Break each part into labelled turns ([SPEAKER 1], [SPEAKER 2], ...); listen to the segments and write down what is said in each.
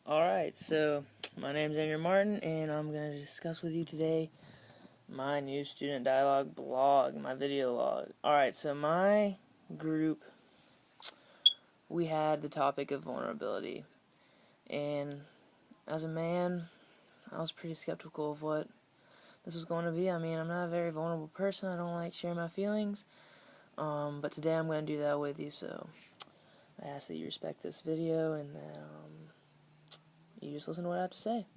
[SPEAKER 1] Alright, so my name's Andrew Martin, and I'm going to discuss with you today my new student dialogue blog, my video log. Alright, so my group, we had the topic of vulnerability, and as a man, I was pretty skeptical of what this was going to be. I mean, I'm not a very vulnerable person, I don't like sharing my feelings, but today I'm going to do that with you, so I ask that you respect this video, and that you just listen to what I have to say.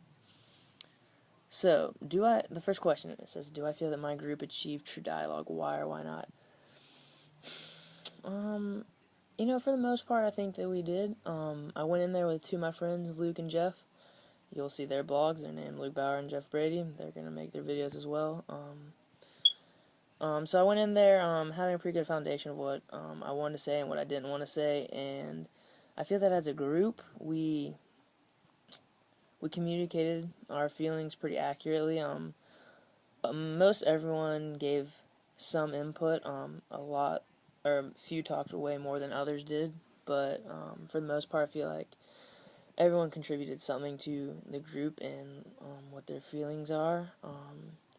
[SPEAKER 1] So, the first question, it says, do I feel that my group achieved true dialogue? Why or why not? For the most part, I think that we did. I went in there with two of my friends, Luke and Jeff. You'll see their blogs. They're named Luke Bauer and Jeff Brady. They're going to make their videos as well. So I went in there having a pretty good foundation of what I wanted to say and what I didn't want to say. And I feel that as a group, we communicated our feelings pretty accurately. Most everyone gave some input. A few talked way more than others did, but for the most part, I feel like everyone contributed something to the group and what their feelings are.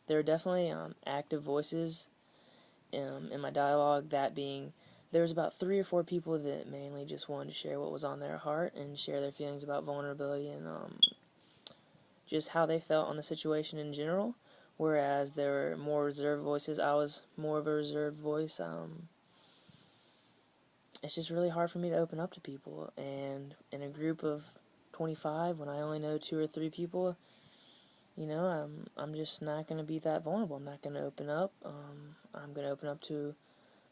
[SPEAKER 1] There are definitely active voices in my dialogue, that being, there was about 3 or 4 people that mainly just wanted to share what was on their heart and share their feelings about vulnerability and just how they felt on the situation in general, whereas there were more reserved voices. I was more of a reserved voice. It's just really hard for me to open up to people, and in a group of 25, when I only know 2 or 3 people, I'm just not going to be that vulnerable. I'm not going to open up. I'm going to open up to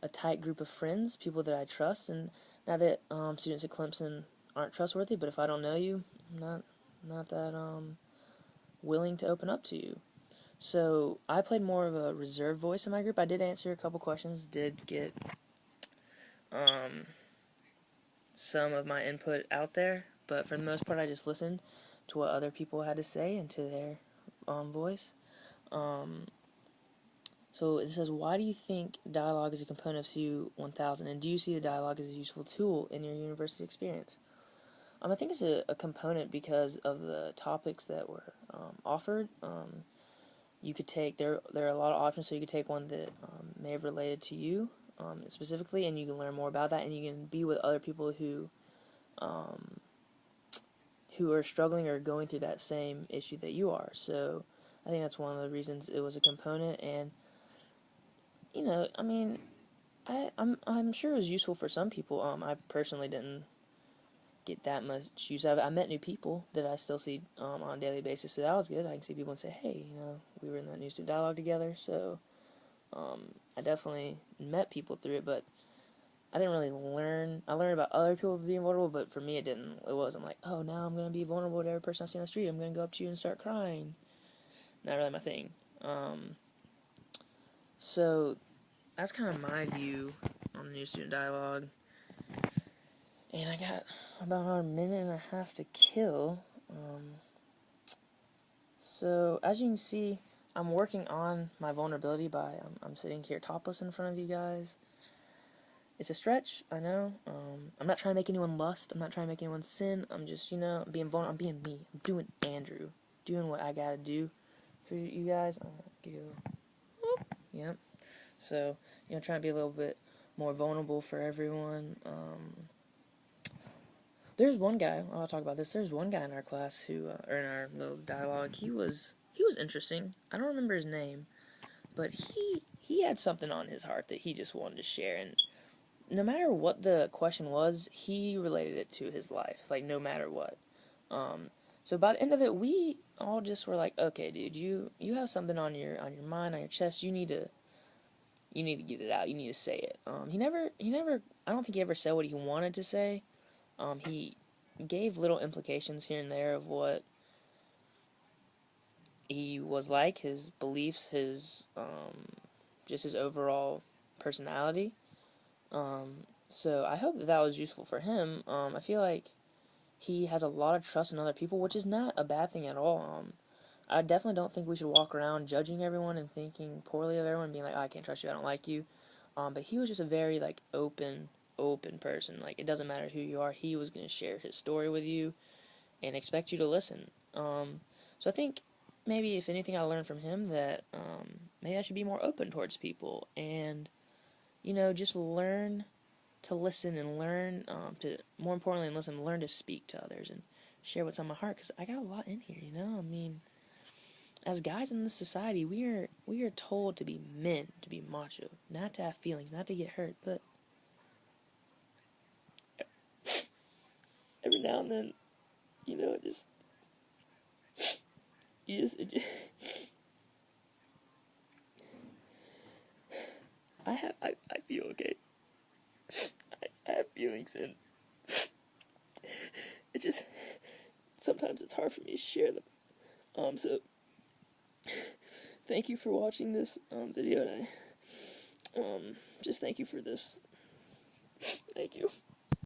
[SPEAKER 1] a tight group of friends, people that I trust, and not that students at Clemson aren't trustworthy, but if I don't know you, I'm not that willing to open up to you. So I played more of a reserved voice in my group. I did answer a couple questions, did get some of my input out there, but for the most part I just listened to what other people had to say and to their voice. So it says, why do you think dialogue is a component of CU 1000, and do you see the dialogue as a useful tool in your university experience? I think it's a component because of the topics that were offered. You could take, there are a lot of options, so you could take one that may have related to you specifically, and you can learn more about that, and you can be with other people who are struggling or going through that same issue that you are. So I think that's one of the reasons it was a component. And I'm sure it was useful for some people. I personally didn't get that much use out of it. I met new people that I still see on a daily basis, so that was good. I can see people and say, hey, we were in that new student dialogue together, so I definitely met people through it, but I didn't really learn. I learned about other people being vulnerable, but for me it wasn't like, oh, now I'm going to be vulnerable to every person I see on the street. I'm going to go up to you and start crying. Not really my thing. So that's kind of my view on the new student dialogue. And I got about another minute and a half to kill. So as you can see, I'm working on my vulnerability by I'm sitting here topless in front of you guys. It's a stretch, I know. I'm not trying to make anyone lust. I'm not trying to make anyone sin. I'm just, being vulnerable. I'm being me. I'm doing Andrew. Doing what I gotta do for you guys. I'll give you a little whoop. Yep. So, trying to be a little bit more vulnerable for everyone. There's one guy, I'll talk about this. There's one guy in our class who, or in our little dialogue, he was interesting. I don't remember his name, but he had something on his heart that he just wanted to share, and no matter what the question was, he related it to his life, like, no matter what. So by the end of it, we all just were like, okay, dude, you have something on your mind, on your chest, you need to get it out, you need to say it. He never, I don't think he ever said what he wanted to say. He gave little implications here and there of what he was like, his beliefs, his, just his overall personality. So I hope that was useful for him. I feel like he has a lot of trust in other people, which is not a bad thing at all. I definitely don't think we should walk around judging everyone and thinking poorly of everyone, being like, oh, I can't trust you, I don't like you. But he was just a very, like, open person. Like, it doesn't matter who you are, he was going to share his story with you, and expect you to listen. So I think maybe if anything I learned from him that maybe I should be more open towards people and, just learn to listen and learn to, more importantly than listen, learn to speak to others and share what's on my heart, because I got a lot in here, I mean, as guys in this society, we are told to be men, to be macho, not to have feelings, not to get hurt, but every now and then, it just, I feel okay. I have feelings, and it just, sometimes it's hard for me to share them. So, thank you for watching this video, and just thank you for this. Thank you.